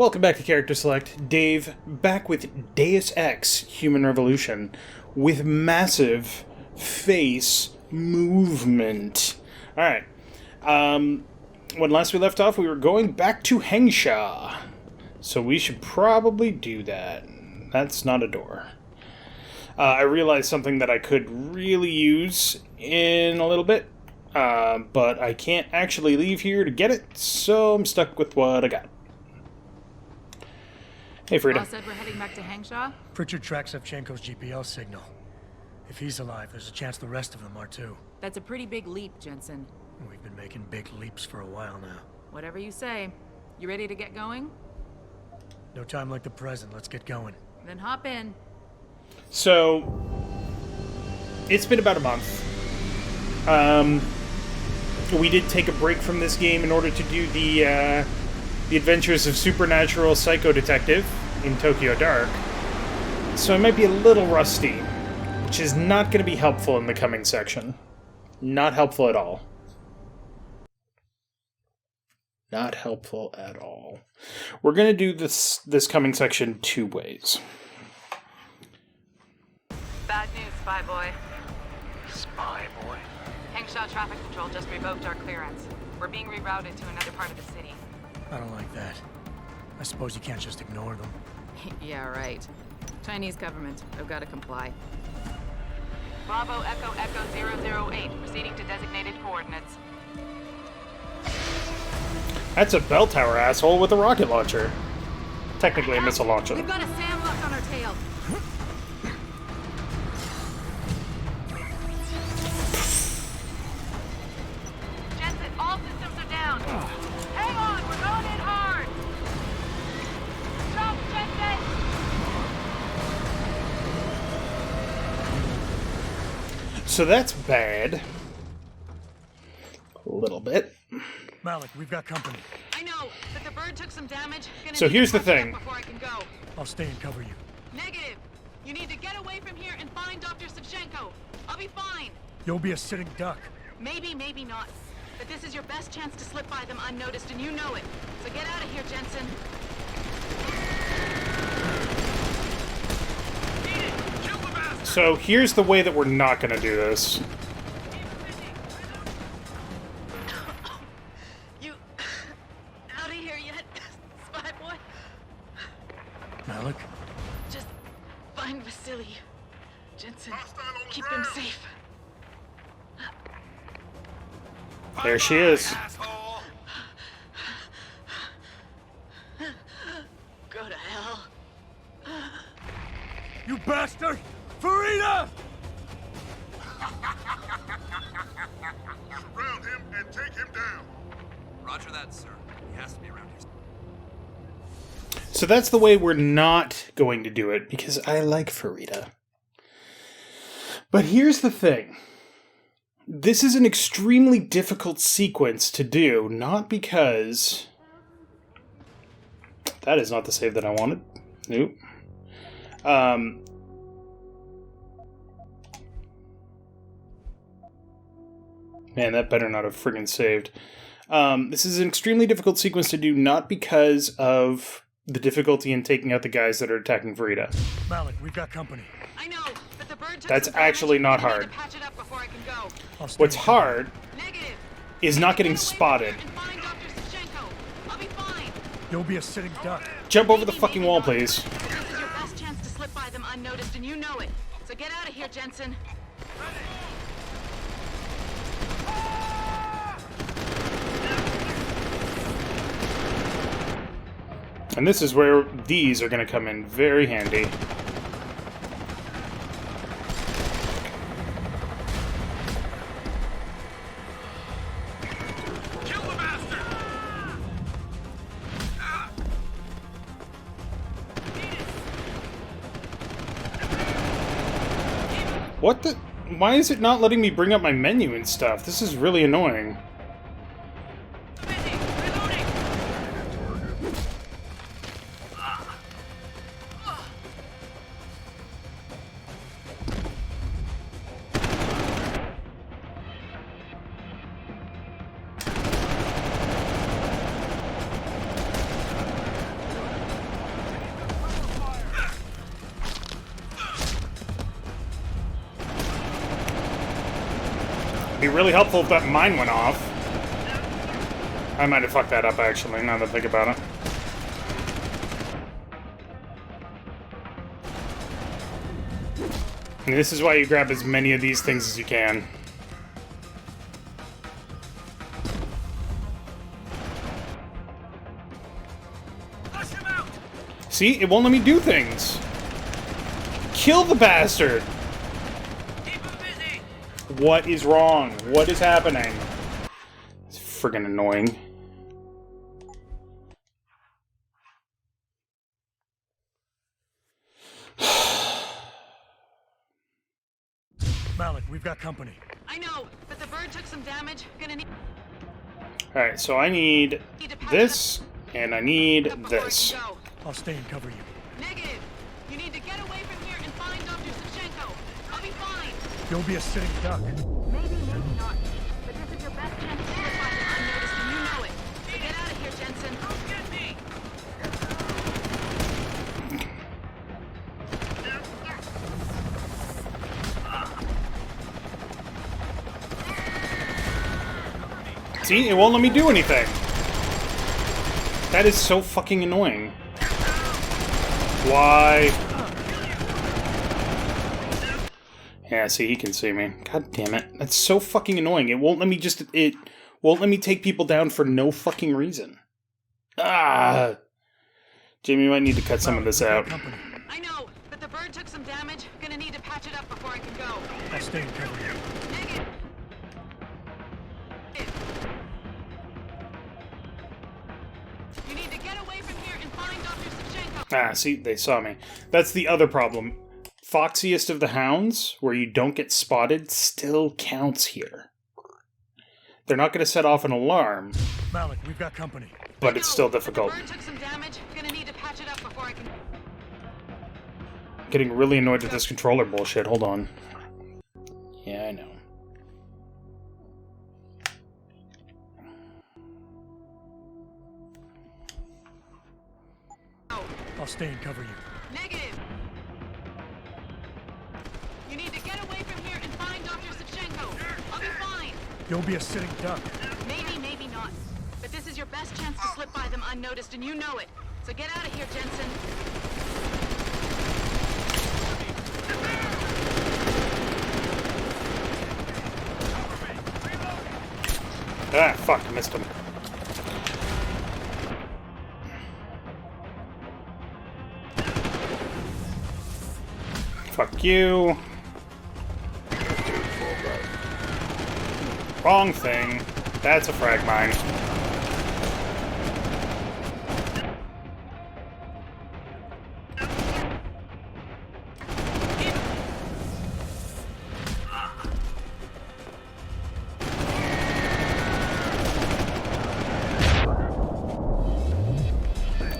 Welcome back to Character Select. Dave, back with Deus Ex Human Revolution, with massive face movement. Alright. When last we left off, we were going back to Hengsha. So we should probably do that. That's not a door. I realized something that I could really use in a little bit, but I can't actually leave here to get it, so I'm stuck with what I got. Hey, Frida. Boss said we're heading back to Hengsha? Pritchard tracks Shevchenko's GPL signal. If he's alive, there's a chance the rest of them are too. That's a pretty big leap, Jensen. We've been making big leaps for a while now. Whatever you say. You ready to get going? No time like the present. Let's get going. Then hop in. So, it's been about a month. We did take a break from this game in order to do the adventures of supernatural psycho detective in Tokyo Dark. So I might be a little rusty, which is not going to be helpful in the coming section. Not helpful at all. Not helpful at all. We're going to do this coming section two ways. Bad news, Spy Boy. Spy boy. Hengsha Traffic Control just revoked our clearance. We're being rerouted to another part of the city. I don't like that. I suppose you can't just ignore them. Yeah, right. Chinese government. I've got to comply. Bravo Echo Echo 008, proceeding to designated coordinates. That's a bell tower asshole with a rocket launcher. Technically a missile launcher. We've got a SAM lock on our tail. Jensen, all systems are down. Hang on, we're going in hard. Stop, Jensen. So that's bad. A little bit. Malik, we've got company. I know, but the bird took some damage. So here's the thing. Before I can go. I'll stay and cover you. Negative. You need to get away from here and find Dr. Savchenko. I'll be fine. You'll be a sitting duck. Maybe, maybe not. But this is your best chance to slip by them unnoticed, and you know it. So get out of here, Jensen. So here's the way that we're not going to do this. You out of here yet, Spy Boy? Malik? Just find Vasily. Jensen, keep him safe. There she is. Go to hell. You bastard! Farida! Surround him and take him down. Roger that, sir. He has to be around here. So that's the way we're not going to do it, because I like Farida. But here's the thing. This is an extremely difficult sequence to do, not because... That is not the save that I wanted. Nope. Man, that better not have friggin' saved. This is an extremely difficult sequence to do, not because of the difficulty in taking out the guys that are attacking Farida. Malik, we've got company. I know, but the bird took That's some damage. actually not I need hard. to patch it up before I can go. I'll stay What's and cover you. hard Negative. is not getting Get away from spotted. here and find Dr. Savchenko. I'll be fine. You'll be a sitting duck. Jump over the Maybe, fucking maybe wall, not. please. But this is your best chance to slip by them unnoticed, and you know it. So get out of here, Jensen. And this is where these are going to come in very handy. Kill the master. What the... Why is it not letting me bring up my menu and stuff? This is really annoying. Busy. Reloading. really helpful if that mine went off. I might have fucked that up, actually, now that I think about it. And this is why you grab as many of these things as you can. See? It won't let me do things. Kill the bastard! What is wrong? What is happening? It's friggin' annoying. Malik, we've got company. I know, but the bird took some damage. Gonna need Alright, so I need this, and I need before I can this. go. I'll stay and cover you. Negative. You need to get away from here and find Dr. Savchenko. I'll be fine. You'll be a sitting duck. Maybe, maybe not. But this is your best chance to slip by them unnoticed, and you know it. So get out of here, Jensen. Don't get me. See? It won't let me do anything. That is so fucking annoying. Why? Yeah, see, he can see me. God damn it. That's so fucking annoying. It won't let me just... It won't let me take people down for no fucking reason. Ah! Jamie might need to cut some of this out. I know, but the bird took some damage. Gonna need to patch it up before I can go. I'll stay and cover you. Negative. You need to get away from here and find Dr. Savchenko. Ah, see, they saw me. That's the other problem. Foxiest of the hounds, where you don't get spotted, still counts here. They're not going to set off an alarm, Malik, we've got company. but it's still difficult. The bird took some damage. Gonna need to patch it up before I can... Getting really annoyed with this controller bullshit. Hold on. Yeah, I know. I'll stay and cover you. Negative. You need to get away from here and find Dr. Savchenko. I'll be fine. You'll be a sitting duck. Maybe, maybe not. But this is your best chance to slip by them unnoticed, and you know it. So get out of here, Jensen. Ah, fuck, I missed him. Fuck you. Wrong thing. That's a frag mine.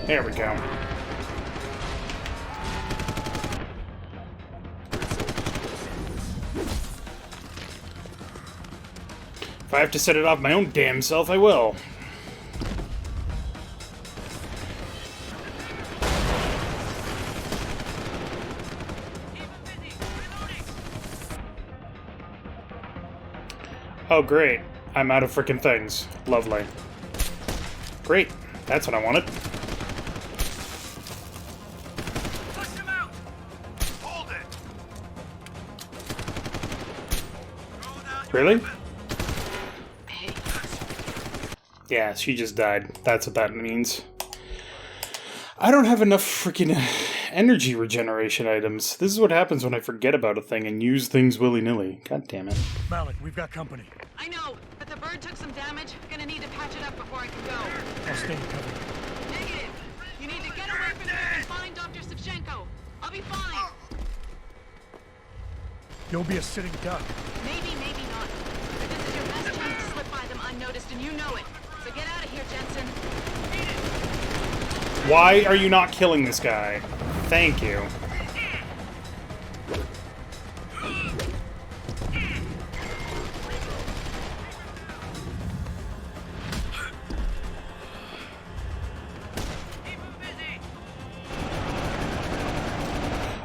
There we go. If I have to set it off my own damn self, I will. Oh, great. I'm out of frickin' things. Lovely. Great. That's what I wanted. Push him out! Hold it! Really? Yeah, she just died. That's what that means. I don't have enough freaking energy regeneration items. This is what happens when I forget about a thing and use things willy-nilly. God damn it. Malik, we've got company. I know, but the bird took some damage. Gonna need to patch it up before I can go. I'll stay and cover you. Negative. You need to get away from here and find Dr. Savchenko. I'll be fine. You'll be a sitting duck. Maybe, maybe not. But this is your best chance to slip by them unnoticed, and you know it. So get out of here, Jensen. Why are you not killing this guy? Thank you.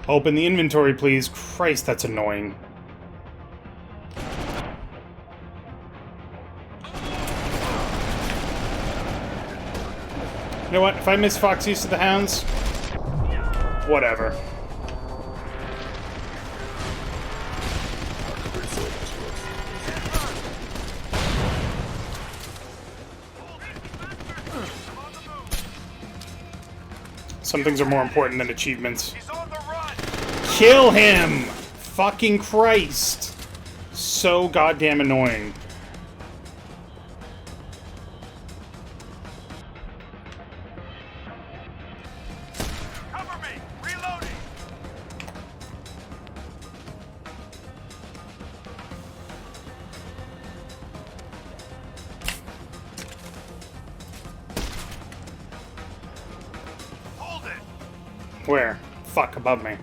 Open the inventory, please. Christ, that's annoying. You know what? If I miss Foxy's to the Hounds, whatever. Some things are more important than achievements. He's on the run. Kill him! Fucking Christ! So goddamn annoying. Cover me. Reloading. Hold it. Where? Fuck, above me.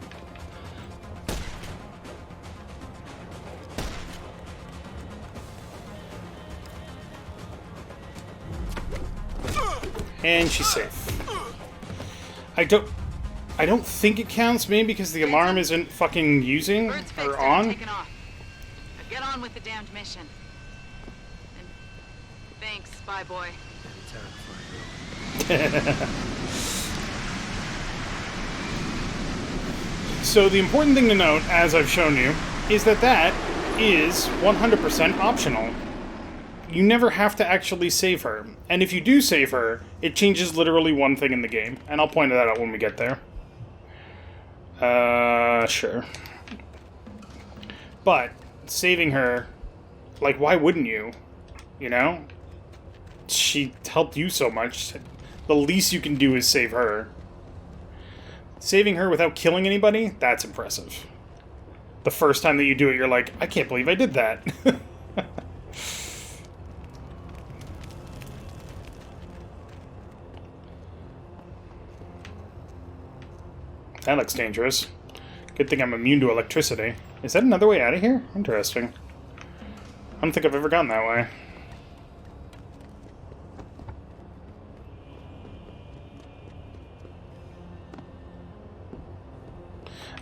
And she's safe. I don't think it counts, maybe because the alarm isn't fucking using Bird's fixed or it. on. Taken off. Now get on with the damned mission. And thanks, spy boy. So the important thing to note, as I've shown you, is that that is 100% optional. You never have to actually save her. And if you do save her, it changes literally one thing in the game. And I'll point that out when we get there. Sure. But, saving her, like, why wouldn't you? You know? She helped you so much. The least you can do is save her. Saving her without killing anybody, that's impressive. The first time that you do it, you're like, I can't believe I did that. That looks dangerous. Good thing I'm immune to electricity. Is that another way out of here? Interesting. I don't think I've ever gone that way.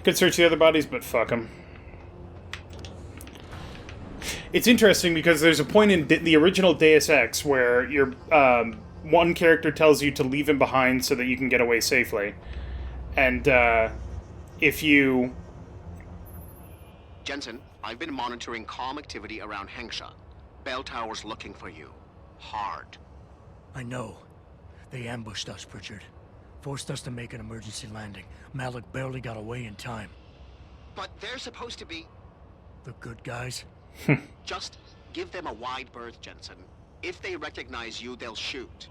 Could search the other bodies, but fuck them. It's interesting because there's a point in the original Deus Ex where your one character tells you to leave him behind so that you can get away safely. And if you... Jensen, I've been monitoring comm activity around Hengsha. Bell Tower's looking for you. Hard. I know. They ambushed us, Pritchard. Forced us to make an emergency landing. Malik barely got away in time. But they're supposed to be... The good guys? Just give them a wide berth, Jensen. If they recognize you, they'll shoot.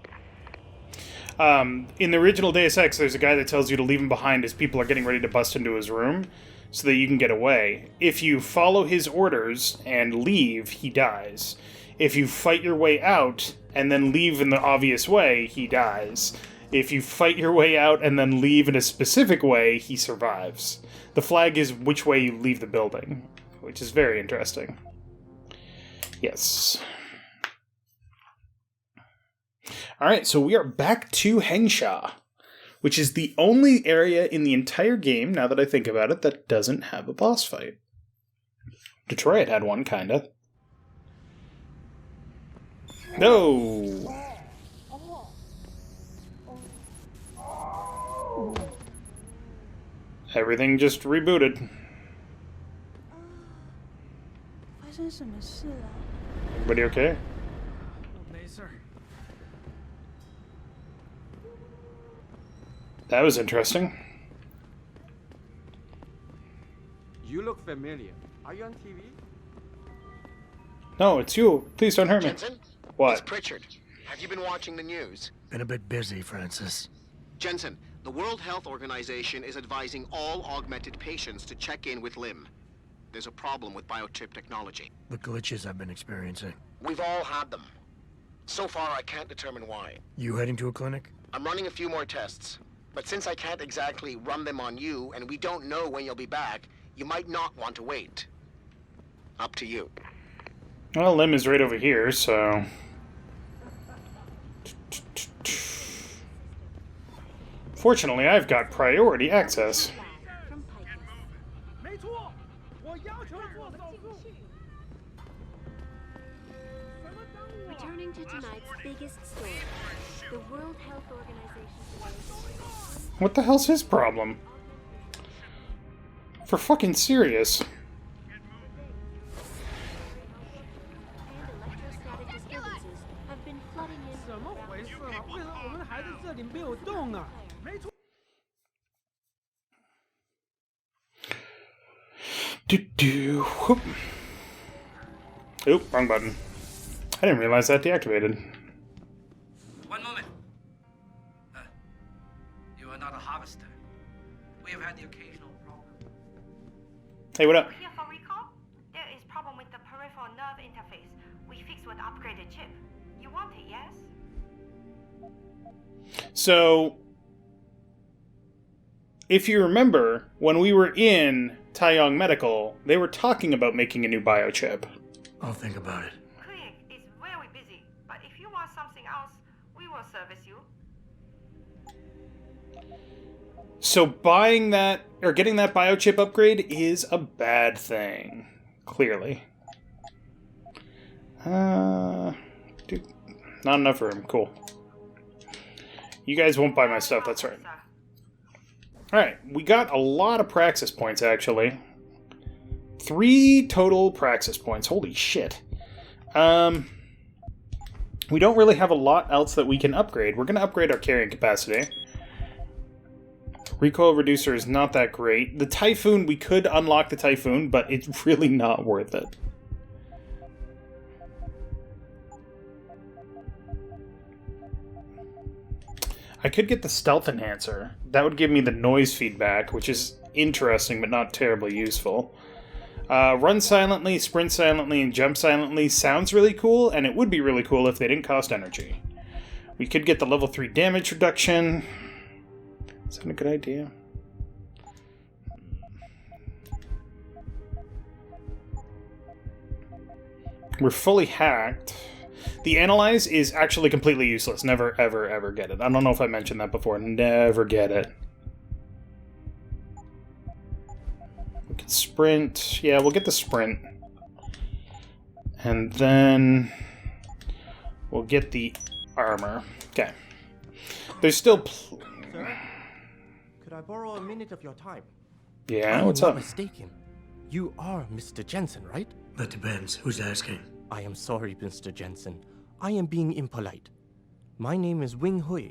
In the original Deus Ex, there's a guy that tells you to leave him behind as people are getting ready to bust into his room so that you can get away. If you follow his orders and leave, he dies. If you fight your way out and then leave in the obvious way, he dies. If you fight your way out and then leave in a specific way, he survives. The flag is which way you leave the building, which is very interesting. Yes. Alright, so we are back to Hengsha, which is the only area in the entire game, now that I think about it, that doesn't have a boss fight. Detroit had one, kinda. No! Everything just rebooted. Everybody okay? That was interesting. You look familiar. Are you on TV? No, it's you. Please don't hurt me. Jensen? What? It's Pritchard. Have you been watching the news? Been a bit busy, Francis. Jensen, the World Health Organization is advising all augmented patients to check in with Lim. There's a problem with biochip technology. The glitches I've been experiencing. We've all had them. So far, I can't determine why. You heading to a clinic? I'm running a few more tests. But since I can't exactly run them on you, and we don't know when you'll be back, you might not want to wait. Up to you. Well, Lim is right over here, so... Fortunately, I've got priority access. Returning Welcome to tonight's biggest story. The World Health Organization today. What the hell's his problem? For fucking serious. And electrostatic disturbances have been flooding in. 怎么回事啊？为什么我们还在这里没有动啊？没错。 Whoop. Oop, wrong button. I didn't realize that deactivated. One moment. You are not a harvester. We have had the occasional problem. Hey, what up? Here for recall? There is problem with the peripheral nerve interface. We fixed with upgraded chip. You want it, yes? So, if you remember, when we were in Taeyong Medical, they were talking about making a new biochip. I'll think about it. Clinic is very busy, but if you want something else, we will service you. So buying that, or getting that biochip upgrade is a bad thing. Clearly. Dude, not enough room. Cool. You guys won't buy my stuff, that's right. Alright, we got a lot of praxis points, actually. 3 total praxis points. Holy shit. We don't really have a lot else that we can upgrade. We're going to upgrade our carrying capacity. Recoil reducer is not that great. The Typhoon, we could unlock the Typhoon, but it's really not worth it. I could get the Stealth Enhancer. That would give me the noise feedback, which is interesting but not terribly useful. Run silently, sprint silently, and jump silently sounds really cool, and it would be really cool if they didn't cost energy. We could get the level 3 damage reduction. Is that a good idea? We're fully hacked. The Analyze is actually completely useless. Never, ever, ever get it. I don't know if I mentioned that before. Never get it. We can sprint. Yeah, we'll get the sprint. And then we'll get the armor. Okay. There's still... Sir, could I borrow a minute of your time? Yeah, what's up? I'm not mistaken. You are Mr. Jensen, right? That depends. Who's asking? I am sorry, Mr. Jensen. I am being impolite. My name is Wing Hui.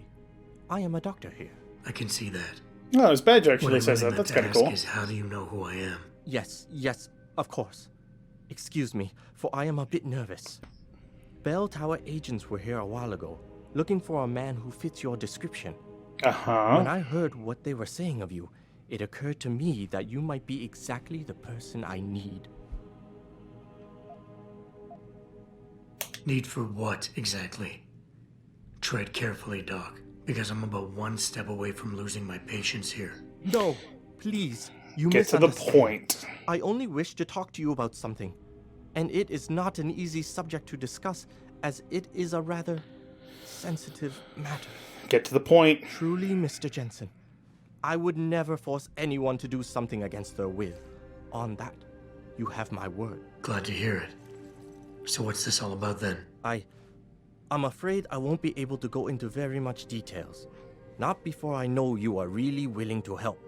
I am a doctor here. I can see that. Oh, his badge actually What says I'm that. meant That's to kind of ask cool. is, how do you know who I am? Yes, of course. Excuse me, for I am a bit nervous. Bell Tower agents were here a while ago, looking for a man who fits your description. Uh-huh. When I heard what they were saying of you, it occurred to me that you might be exactly the person I need. Need for what, exactly? Tread carefully, Doc, because I'm about one step away from losing my patience here. No, please, you Get to the misunderstand. point. I only wish to talk to you about something, and it is not an easy subject to discuss, as it is a rather sensitive matter. Get to the point. Truly, Mr. Jensen, I would never force anyone to do something against their will. On that, you have my word. Glad to hear it. So what's this all about then? I'm afraid I won't be able to go into very much details. Not before I know you are really willing to help.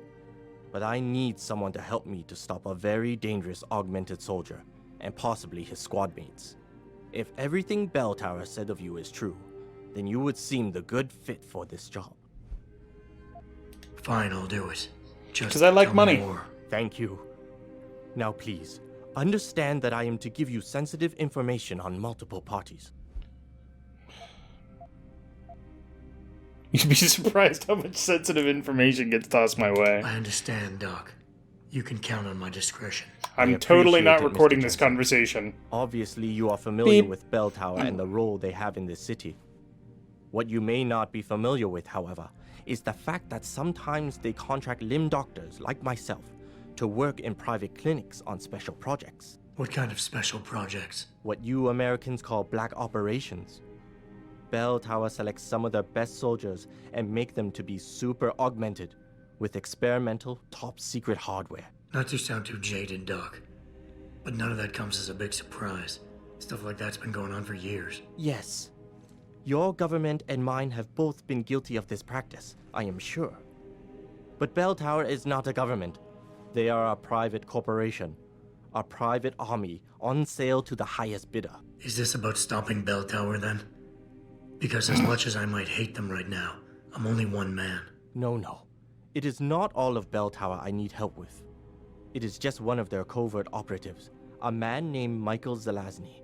But I need someone to help me to stop a very dangerous augmented soldier, and possibly his squad mates. If everything Bell Tower said of you is true, then you would seem the good fit for this job. Fine, I'll do it. Just 'Cause I like tell me money. more. Thank you. Now please, understand that I am to give you sensitive information on multiple parties. You'd be surprised how much sensitive information gets tossed my way. I understand, Doc. You can count on my discretion. I'm I totally not appreciate it, recording Mr. this Jensen. conversation. Obviously, you are familiar Beep. with Bell Tower and the role they have in this city. What you may not be familiar with, however, is the fact that sometimes they contract limb doctors like myself to work in private clinics on special projects. What kind of special projects? What you Americans call black operations. Bell Tower selects some of their best soldiers and make them to be super augmented with experimental, top-secret hardware. Not to sound too jaded, Doc, but none of that comes as a big surprise. Stuff like that's been going on for years. Yes, Your government and mine have both been guilty of this practice, I am sure. But Bell Tower is not a government. They are a private corporation, a private army on sale to the highest bidder. Is this about stopping Bell Tower then? Because as much as I might hate them right now, I'm only one man. No. It is not all of Bell Tower I need help with. It is just one of their covert operatives, a man named Michael Zelazny.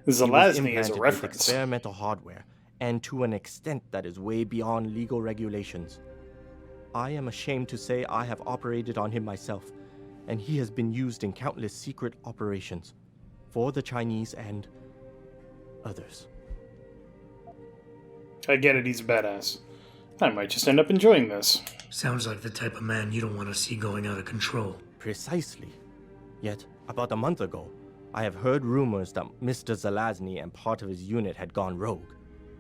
Zelazny is a with reference. experimental hardware, and to an extent that is way beyond legal regulations. I am ashamed to say I have operated on him myself, and he has been used in countless secret operations for the Chinese and others. I get it, he's a badass. I might just end up enjoying this. Sounds like the type of man you don't want to see going out of control. Precisely. Yet, about a month ago, I have heard rumors that Mr. Zelazny and part of his unit had gone rogue.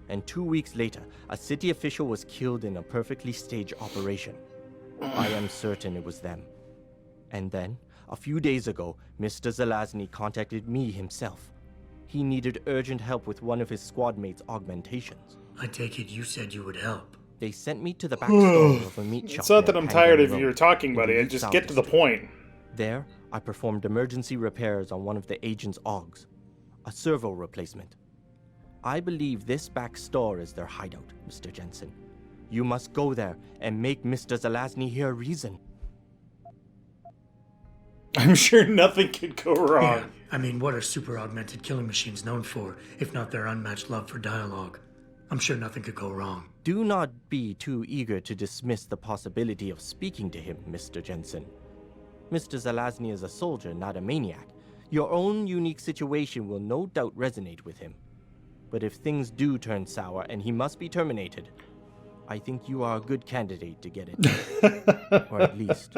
And 2 weeks later, a city official was killed in a perfectly staged operation. I am certain it was them. And then, a few days ago, Mr. Zelazny contacted me himself. He needed urgent help with one of his squad mates' augmentations. I take it you said you would help. They sent me to the back store of a meat shop. It's not that near I'm tired Pangan of your Road, talking, in buddy. the I just South get to the District. point. There, I performed emergency repairs on one of the agent's AUGs, a servo replacement. I believe this back store is their hideout, Mr. Jensen. You must go there and make Mr. Zelazny hear reason. I'm sure nothing could go wrong. Yeah, I mean, what are super augmented killing machines known for, if not their unmatched love for dialogue? I'm sure nothing could go wrong. Do not be too eager to dismiss the possibility of speaking to him, Mr. Jensen. Mr. Zelazny is a soldier, not a maniac. Your own unique situation will no doubt resonate with him. But if things do turn sour and he must be terminated, I think you are a good candidate to get it. Or at least,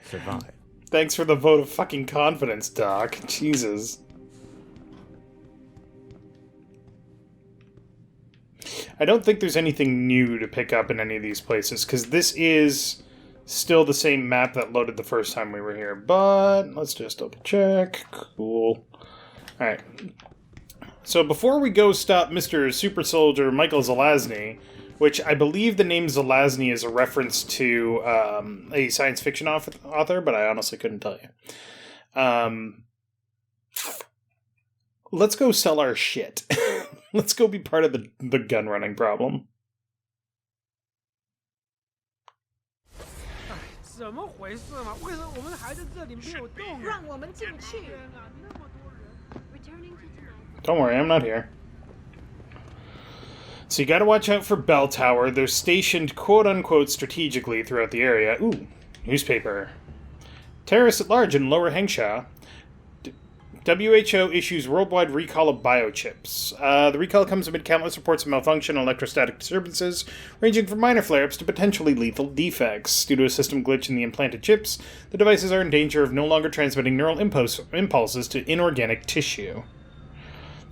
survive. Thanks for the vote of fucking confidence, Doc. Jesus. I don't think there's anything new to pick up in any of these places, because this is still the same map that loaded the first time we were here. But let's just double check. Cool. Alright. So before we go stop Mr. Super Soldier Michael Zelazny, which I believe the name Zelazny is a reference to a science fiction author, but I honestly couldn't tell you. Let's go sell our shit. Let's go be part of the gun running problem. 怎么回事嘛？为什么我们还在这里没有动啊？让我们进去！天哪，那么多人。Returning to tonight. Don't worry, I'm not here. So you gotta watch out for Bell Tower. They're stationed quote-unquote strategically throughout the area. Ooh, newspaper. Terrorists at large in Lower Hengsha. WHO issues worldwide recall of biochips. The recall comes amid countless reports of malfunction and electrostatic disturbances, ranging from minor flare-ups to potentially lethal defects. Due to a system glitch in the implanted chips, the devices are in danger of no longer transmitting neural impulses to inorganic tissue.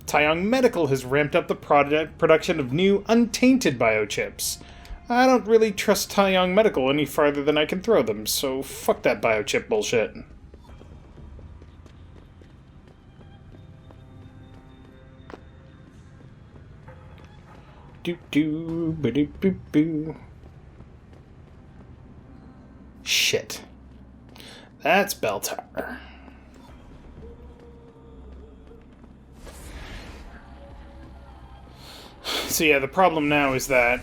Taiyang Medical has ramped up the production of new, untainted biochips. I don't really trust Taiyang Medical any farther than I can throw them, so fuck that biochip bullshit. Ba-do-boo-boo. Shit. That's Bell Tower. So yeah, the problem now is that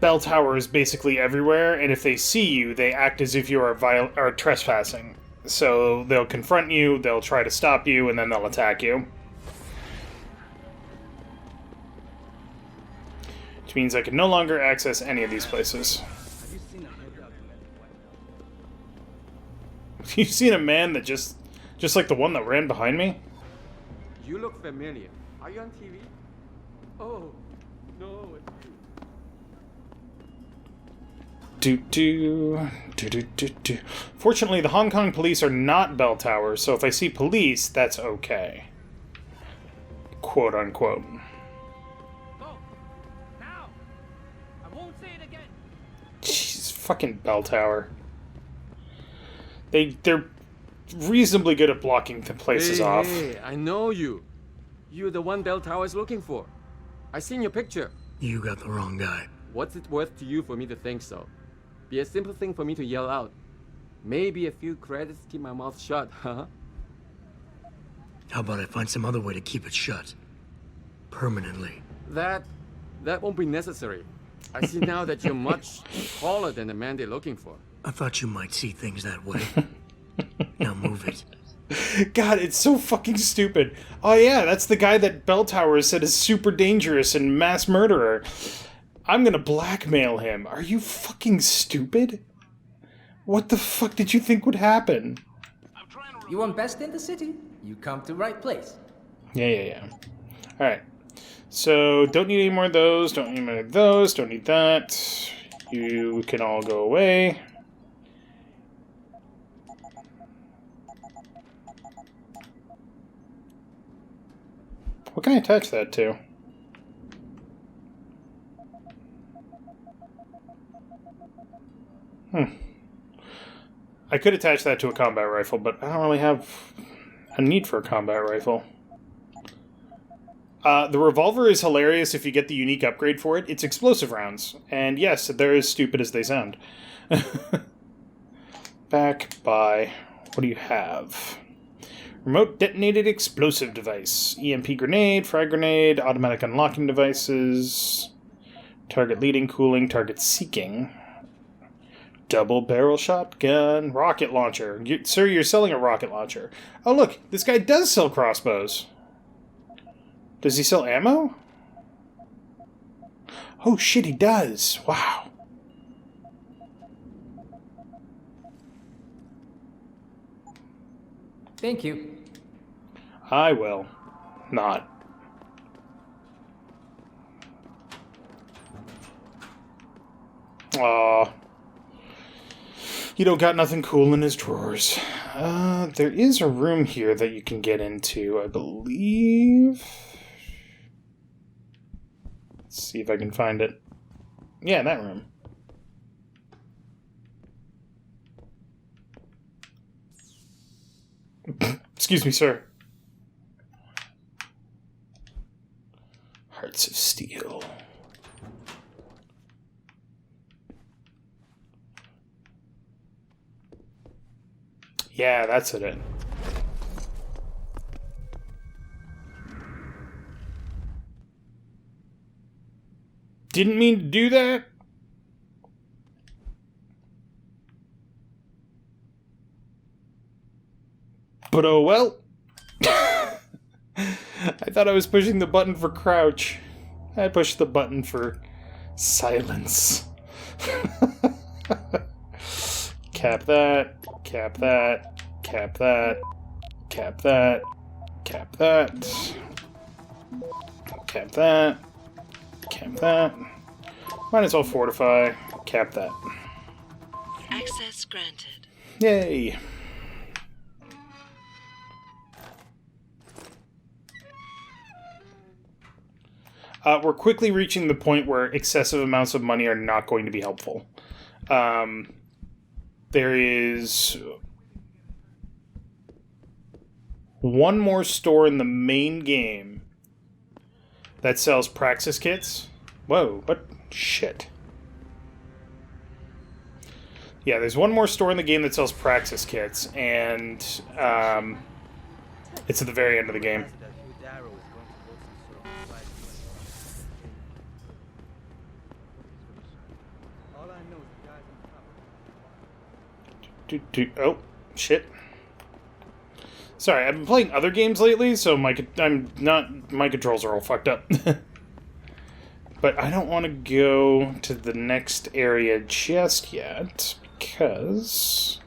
Bell Tower is basically everywhere, and if they see you, they act as if you are trespassing. So they'll confront you, they'll try to stop you, and then they'll attack you. Which means I can no longer access any of these places. Have you seen a man that just like the one that ran behind me? You look familiar. Are you on TV? Oh, no, it's you. Fortunately, the Hong Kong police are not Bell Tower, so if I see police, that's okay. Quote unquote. Jeez, fucking Bell Tower. They're reasonably good at blocking the places off. Hey, I know you. You're the one Bell Tower is looking for. I seen your picture. You got the wrong guy. What's it worth to you for me to think so? Be a simple thing for me to yell out. Maybe a few credits to keep my mouth shut, huh? How about I find some other way to keep it shut? Permanently. That won't be necessary. I see now that you're much taller than the man they're looking for. I thought you might see things that way. Now move it. God, it's so fucking stupid. Oh yeah, that's the guy that Bell Towers said is super dangerous and mass murderer. I'm gonna blackmail him. Are you fucking stupid? What the fuck did you think would happen? You want best in the city? You come to right place. Yeah. Alright. So, don't need any more of those, don't need any more of those, don't need that. You can all go away. What can I attach that to? I could attach that to a combat rifle, but I don't really have a need for a combat rifle. The revolver is hilarious if you get the unique upgrade for it. It's explosive rounds. And yes, they're as stupid as they sound. Back by... What do you have? Remote detonated explosive device. EMP grenade, frag grenade, automatic unlocking devices. Target leading, cooling, target seeking. Double barrel shotgun. Rocket launcher. Sir, you're selling a rocket launcher. Oh look, this guy does sell crossbows. Does he sell ammo? Oh shit, he does. Wow. Thank you. I will. Not. Aw. You don't got nothing cool in his drawers. There is a room here that you can get into, I believe. Let's see if I can find it. Yeah, that room. Excuse me, sir. Hearts of Steel. Yeah, that's it. Didn't mean to do that. But oh well. I thought I was pushing the button for crouch. I pushed the button for silence. Cap that, cap that, cap that, cap that, cap that, cap that, cap that. Might as well fortify, cap that. Access granted. Yay. We're quickly reaching the point where excessive amounts of money are not going to be helpful. There is one more store in the main game that sells Praxis kits. Whoa, what? Shit. Yeah, there's one more store in the game that sells Praxis kits, and it's at the very end of the game. Oh, shit. Sorry, I've been playing other games lately, so my controls are all fucked up. But I don't want to go to the next area just yet, because...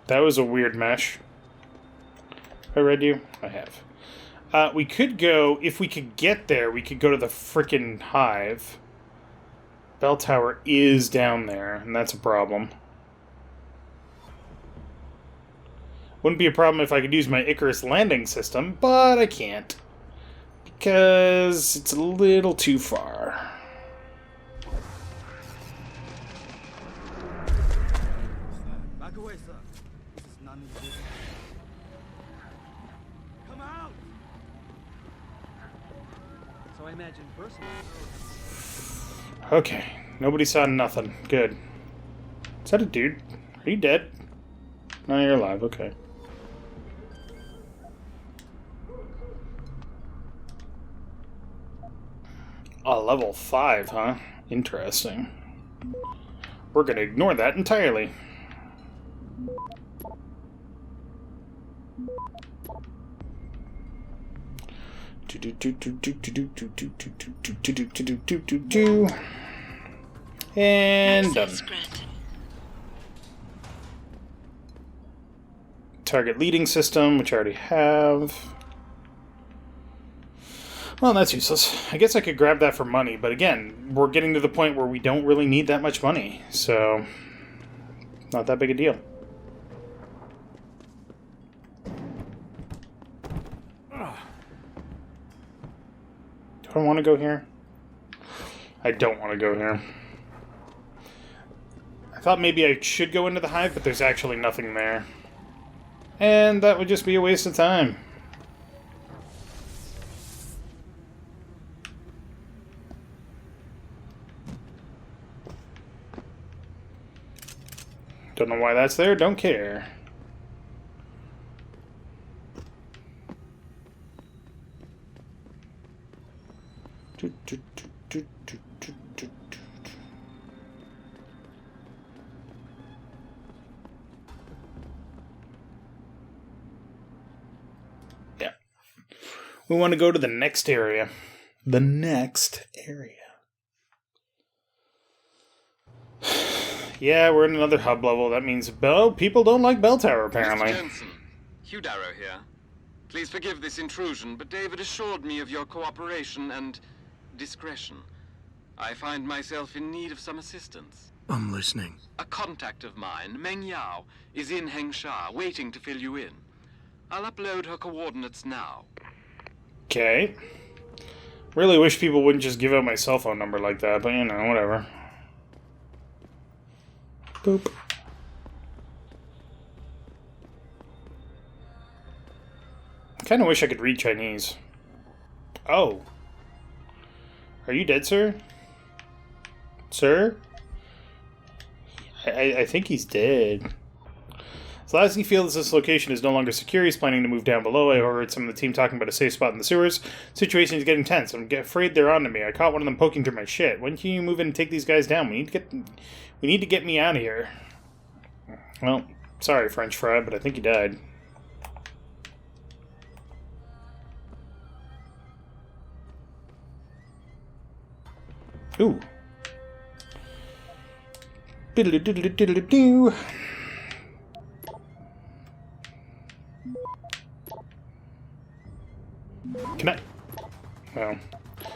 That was a weird mesh. I read you? I have. We could go, if we could get there, we could go to the frickin' hive. Bell Tower is down there, and that's a problem. Wouldn't be a problem if I could use my Icarus landing system, but I can't. Because it's a little too far. way, sir. This is none of your business. Come out! So I imagine personally. Okay. Nobody saw nothing. Good. Is that a dude? Are you dead? No, you're alive. Okay. Oh, level 5, huh? Interesting. We're gonna ignore that entirely. And done. Target leading system, which I already have. Well, that's useless. I guess I could grab that for money, but again, we're getting to the point where we don't really need that much money, so not that big a deal. Do I want to go here? I don't want to go here. I thought maybe I should go into the hive, but there's actually nothing there. And that would just be a waste of time. Don't know why that's there, don't care. Yeah. We want to go to the next area. The next area. Yeah, we're in another hub level. That means people don't like Bell Tower, apparently. Mr. Jensen, Hugh Darrow here. Please forgive this intrusion, but David assured me of your cooperation and discretion. I find myself in need of some assistance. I'm listening. A contact of mine, Meng Yao, is in Hengsha, waiting to fill you in. I'll upload her coordinates now. Okay. Really wish people wouldn't just give out my cell phone number like that, but you know, whatever. Boop. I kind of wish I could read Chinese. Oh. Are you dead, sir? Sir? I think he's dead. Zlasky feels this location is no longer secure. He's planning to move down below. I overheard some of the team talking about a safe spot in the sewers. Situation is getting tense. I'm afraid they're onto me. I caught one of them poking through my shit. When can you move in and take these guys down? We need to get me out of here. Well, sorry, French fry, but I think he died. Ooh. Diddle-diddle-diddle-doo. Can I? Well,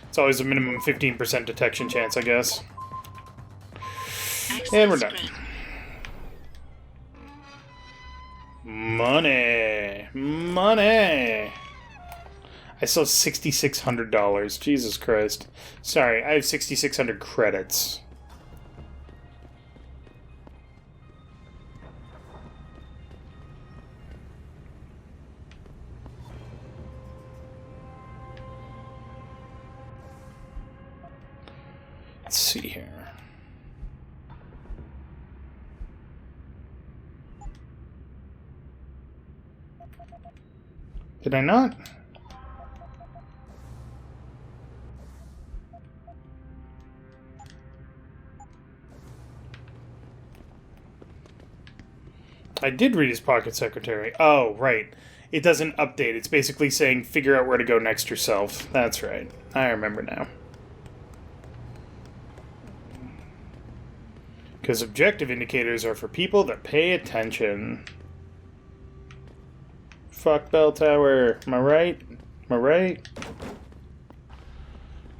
it's always a minimum 15% detection chance, I guess. And we're done. Money! Money! I still have $6,600. Jesus Christ. Sorry, I have 6,600 credits. Let's see here. Did I not? I did read his pocket secretary. Oh, right. It doesn't update. It's basically saying figure out where to go next yourself. That's right. I remember now. Because objective indicators are for people that pay attention. Fuck Bell Tower. Am I right? Am I right?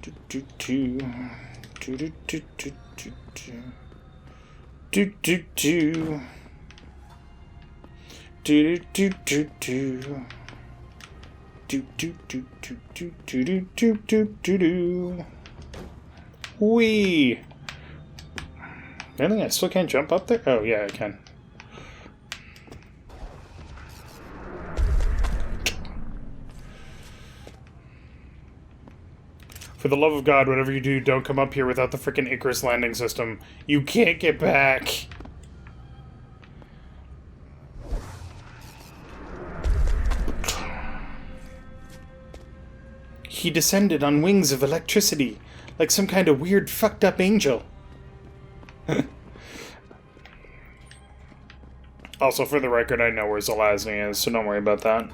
Do do do do do do do do do do. Do do do do do do do do do do do do do do. Wee. Really? I still can't jump up there? Oh yeah, I can. For the love of God, whatever you do, don't come up here without the frickin' Icarus landing system. You can't get back. He descended on wings of electricity, like some kind of weird fucked up angel. Also, for the record, I know where Zelazny is, so don't worry about that.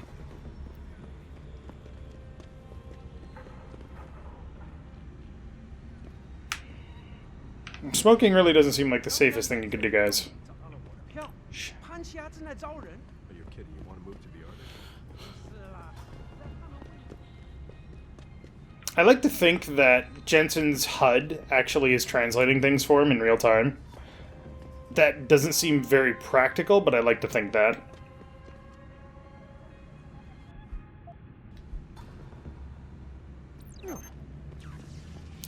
Smoking really doesn't seem like the safest thing you could do, guys.潘奇亚正在招人。 Are you kidding? You want to move to the Arctic? I like to think that Jensen's HUD actually is translating things for him in real time. That doesn't seem very practical, but I like to think that.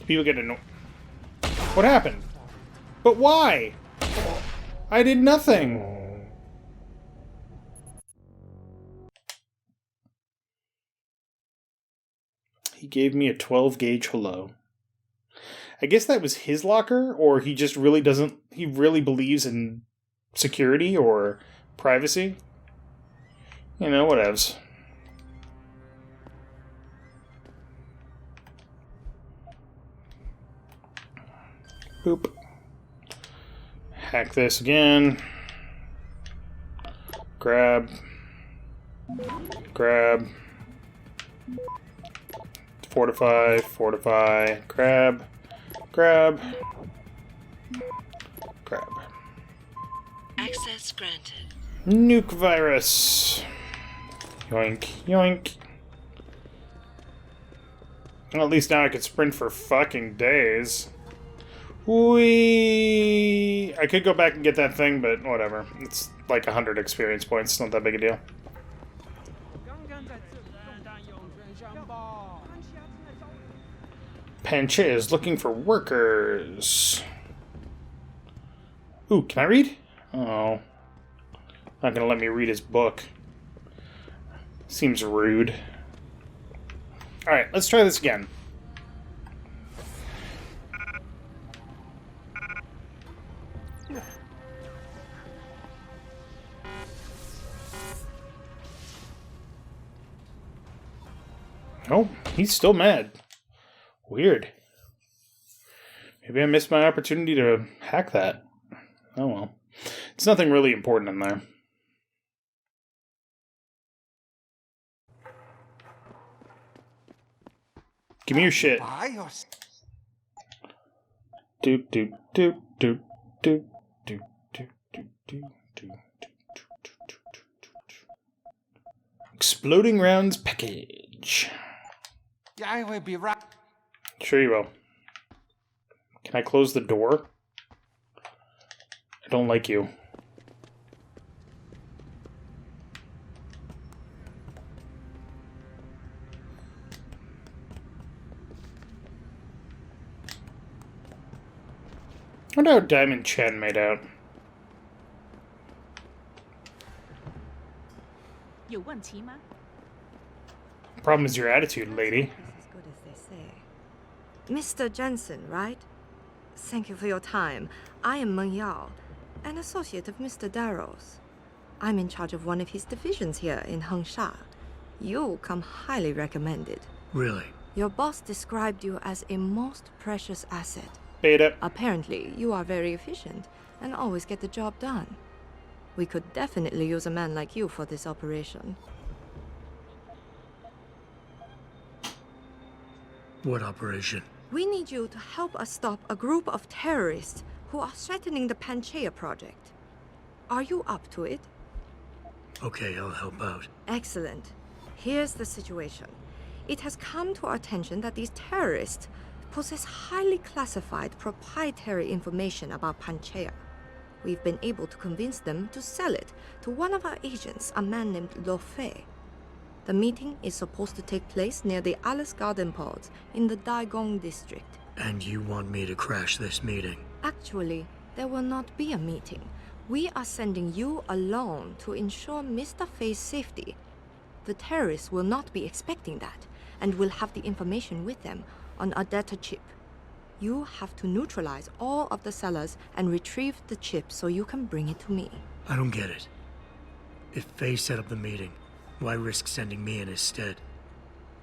People get annoyed. What happened? But why? I did nothing. He gave me a 12 gauge hello. I guess that was his locker, or he just really doesn't... He really believes in security or privacy. You know, whatevs. Boop. Hack this again. Grab. Grab. Fortify. Fortify. Grab. Grab. Grab. Access granted. Nuke virus. Yoink. Yoink. Well, at least now I could sprint for fucking days. Whee! I could go back and get that thing, but whatever. It's like 100 experience points. It's not that big a deal. Pancha is looking for workers. Ooh, can I read? Oh. Not gonna let me read his book. Seems rude. Alright, let's try this again. Oh, he's still mad. Weird. Maybe I missed my opportunity to hack that. Oh well. It's nothing really important in there. Give me your shit. Doop doop doop doop doop doop doop doop doop doop. Exploding rounds package. Yeah, I will be right. Sure you will. Can I close the door? I don't like you. I wonder how Diamond Chen made out. 有问题吗? Problem is your attitude, lady. Mr. Jensen, right? Thank you for your time. I am Meng Yao, an associate of Mr. Darrow's. I'm in charge of one of his divisions here in Hengsha. You come highly recommended. Really? Your boss described you as a most precious asset. Beta. Apparently, you are very efficient and always get the job done. We could definitely use a man like you for this operation. What operation? We need you to help us stop a group of terrorists who are threatening the Panchaea project. Are you up to it? Okay, I'll help out. Excellent. Here's the situation. It has come to our attention that these terrorists possess highly classified proprietary information about Panchaea. We've been able to convince them to sell it to one of our agents, a man named Lo Fei. The meeting is supposed to take place near the Alice Garden Pods in the Daigong district. And you want me to crash this meeting? Actually, there will not be a meeting. We are sending you alone to ensure Mr. Fei's safety. The terrorists will not be expecting that, and will have the information with them on a data chip. You have to neutralize all of the sellers and retrieve the chip so you can bring it to me. I don't get it. If Faye set up the meeting, why risk sending me in his stead?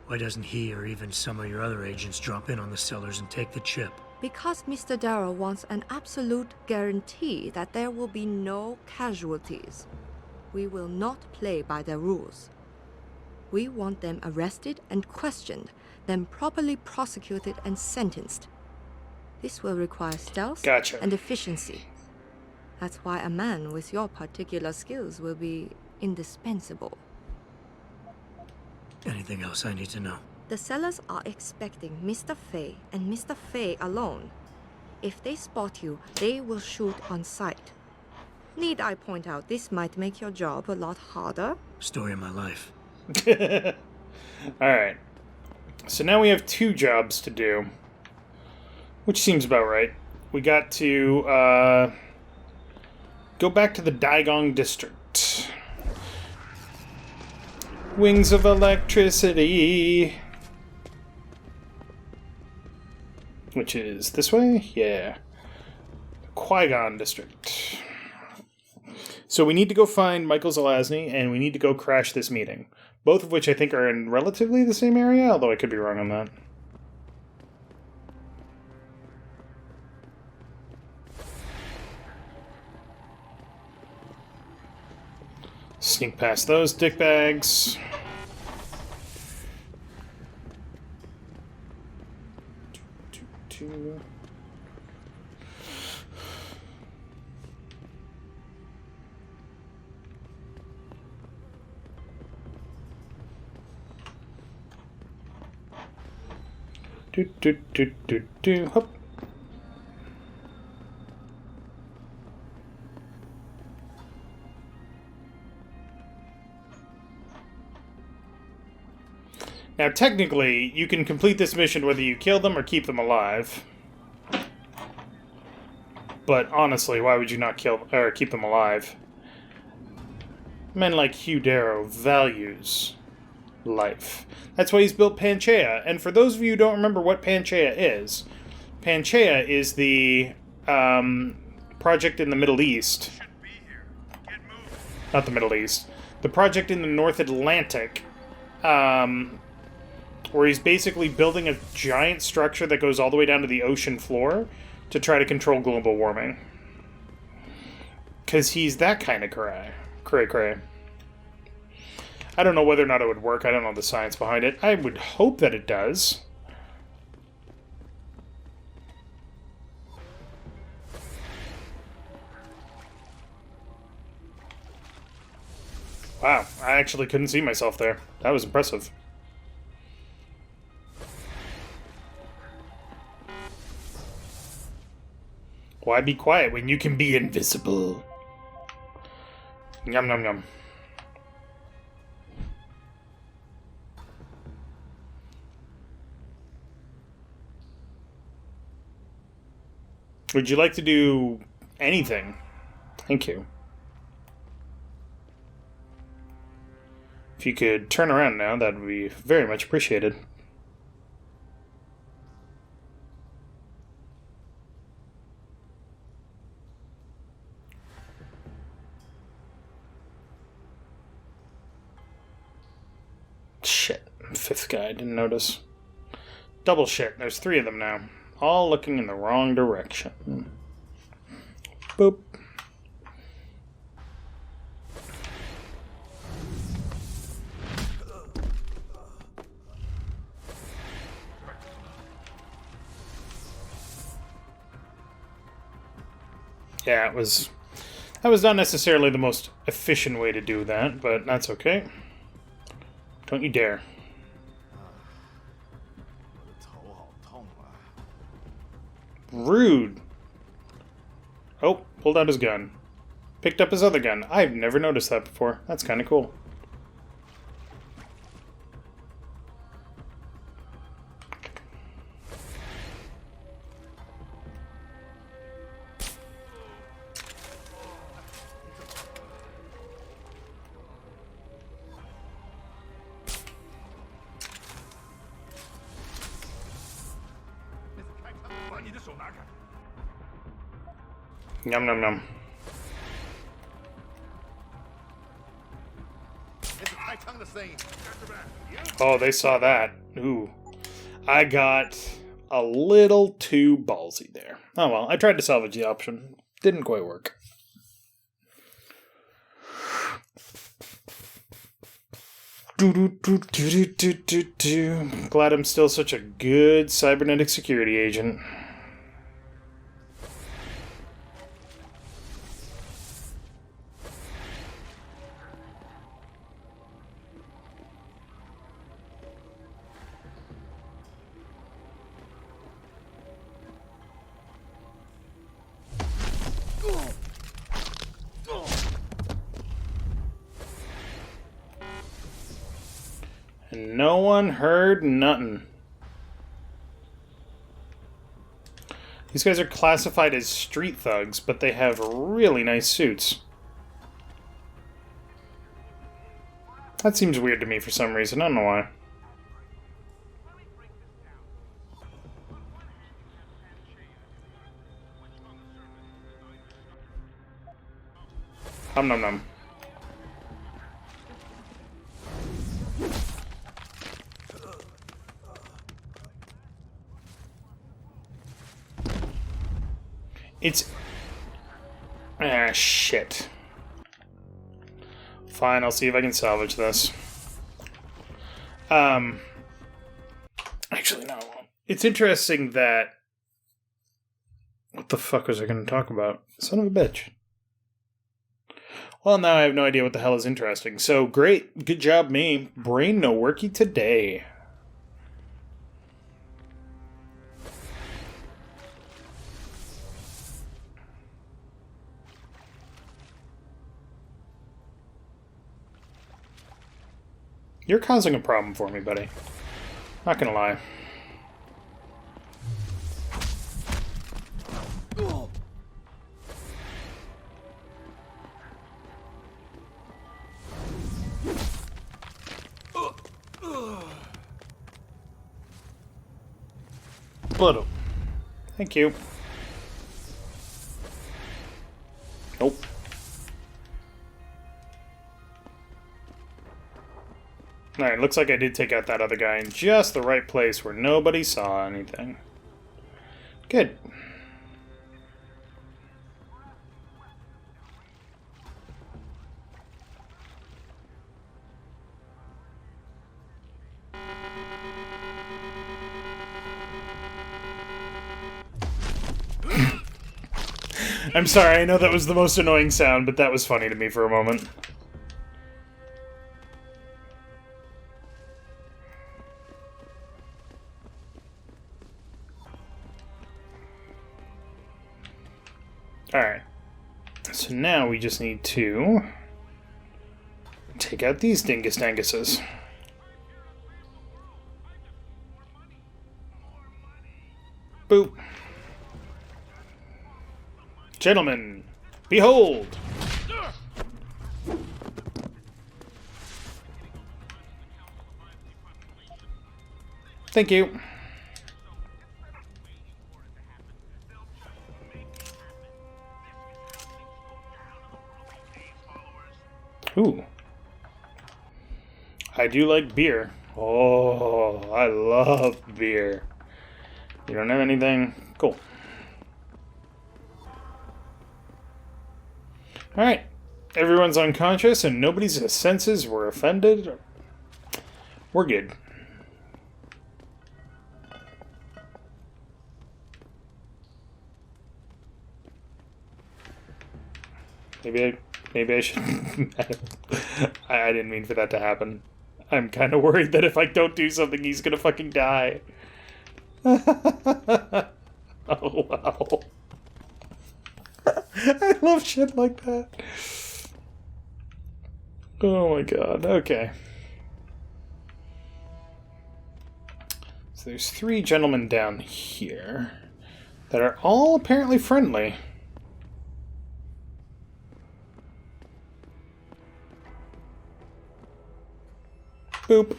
Why doesn't he or even some of your other agents drop in on the sellers and take the chip? Because Mr. Darrow wants an absolute guarantee that there will be no casualties. We will not play by their rules. We want them arrested and questioned, then properly prosecuted and sentenced. This will require stealth and efficiency. That's why a man with your particular skills will be indispensable. Anything else I need to know? The sellers are expecting Mr. Fay and Mr. Fay alone. If they spot you, they will shoot on sight. Need I point out this might make your job a lot harder? Story of my life. Alright. So now we have 2 jobs to do. Which seems about right. We got to go back to the Daigong district. Wings of electricity. Which is this way? Yeah. Qui-Gon district. So we need to go find Michael Zelazny, and we need to go crash this meeting. Both of which I think are in relatively the same area, although I could be wrong on that. Sneak past those dickbags. Hop. Now, technically, you can complete this mission whether you kill them or keep them alive. But honestly, why would you not kill or keep them alive? Men like Hugh Darrow values life. That's why he's built Panchaea. And for those of you who don't remember what Panchaea is the project in the Middle East. Not the Middle East. The project in the North Atlantic, where he's basically building a giant structure that goes all the way down to the ocean floor to try to control global warming. Because he's that kind of cray-cray. I don't know whether or not it would work. I don't know the science behind it. I would hope that it does. Wow, I actually couldn't see myself there. That was impressive. Why be quiet when you can be invisible? Yum, yum, yum. Would you like to do anything? Thank you. If you could turn around now, that would be very much appreciated. Shit. 5th guy, didn't notice. Double shit. There's 3 of them now. All looking in the wrong direction. Boop. Yeah, that was not necessarily the most efficient way to do that, but that's okay. Don't you dare. Rude. Oh, pulled out his gun. Picked up his other gun. I've never noticed that before. That's kind of cool. Yum, yum, yum. Oh, they saw that. Ooh. I got a little too ballsy there. Oh well, I tried to salvage the option. Didn't quite work. Glad I'm still such a good cybernetic security agent. And no one heard nothing. These guys are classified as street thugs, but they have really nice suits. That seems weird to me for some reason. I don't know why. Hum num num. It's... Ah, shit. Fine, I'll see if I can salvage this. Actually, no. It's interesting that... What the fuck was I going to talk about? Son of a bitch. Well, now I have no idea what the hell is interesting. So, great. Good job, me. Brain no worky today. You're causing a problem for me, buddy. Not gonna lie. Blood. Thank you. Nope. Alright, looks like I did take out that other guy in just the right place where nobody saw anything. Good. I'm sorry, I know that was the most annoying sound, but that was funny to me for a moment. Alright. So now we just need to take out these dingus danguses. Boop. Gentlemen, behold! Thank you. Ooh. I do like beer. Oh, I love beer. You don't have anything? Cool. Alright. Everyone's unconscious and nobody's senses were offended. We're good. Maybe I should... I didn't mean for that to happen. I'm kind of worried that if I don't do something, he's gonna fucking die. Oh, wow. I love shit like that. Oh my god, okay. So there's 3 gentlemen down here that are all apparently friendly. Boop.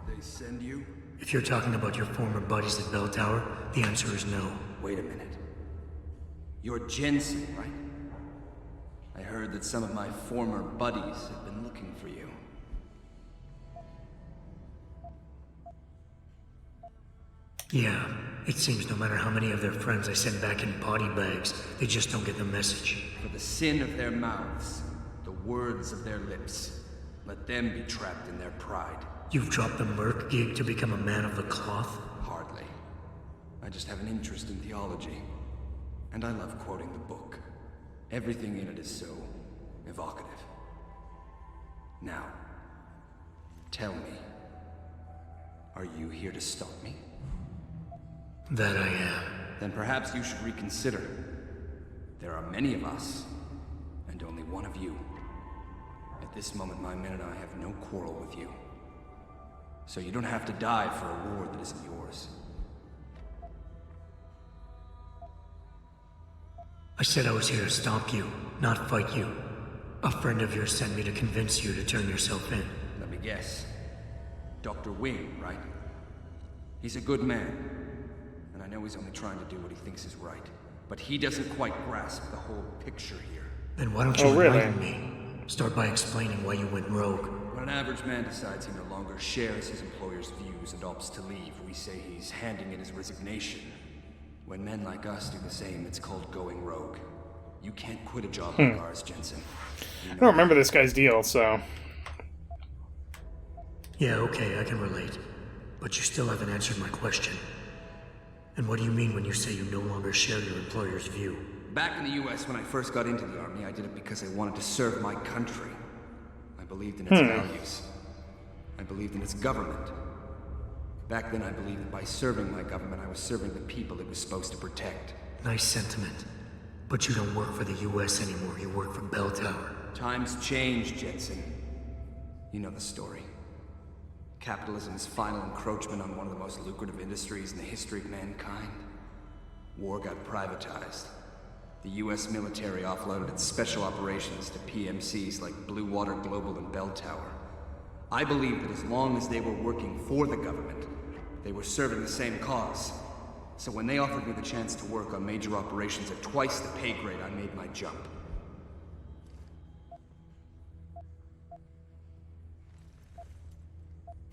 They send you? If you're talking about your former buddies at Bell Tower, the answer is no. Wait a minute. You're Jensen, right? I heard that some of my former buddies have been looking for you. Yeah, it seems no matter how many of their friends I send back in body bags, they just don't get the message. For the sin of their mouths, the words of their lips, let them be trapped in their pride. You've dropped the Merc gig to become a man of the cloth? Hardly. I just have an interest in theology. And I love quoting the book. Everything in it is so evocative. Now, tell me, are you here to stop me? That I am. Then perhaps you should reconsider. There are many of us, and only one of you. At this moment, my men and I have no quarrel with you. So you don't have to die for a war that isn't yours. I said I was here to stop you, not fight you. A friend of yours sent me to convince you to turn yourself in. Let me guess. Dr. Wing, right? He's a good man. And I know he's only trying to do what he thinks is right. But he doesn't quite grasp the whole picture here. Then why don't you enlighten me? Start by explaining why you went rogue. When an average man decides he no longer shares his employer's views and opts to leave, we say he's handing in his resignation. When men like us do the same, it's called going rogue. You can't quit a job like ours, Jensen. I don't remember this guy's deal, so... Yeah, okay, I can relate. But you still haven't answered my question. And what do you mean when you say you no longer share your employer's view? Back in the US, when I first got into the Army, I did it because I wanted to serve my country. I believed in its values. I believed in its government. Back then, I believed that by serving my government, I was serving the people it was supposed to protect. Nice sentiment. But you don't work for the US anymore, you work for Bell Tower. Times change, Jensen. You know the story. Capitalism's final encroachment on one of the most lucrative industries in the history of mankind. War got privatized. The US military offloaded its special operations to PMCs like Blue Water Global and Bell Tower. I believed that as long as they were working for the government, they were serving the same cause. So when they offered me the chance to work on major operations at twice the pay grade, I made my jump.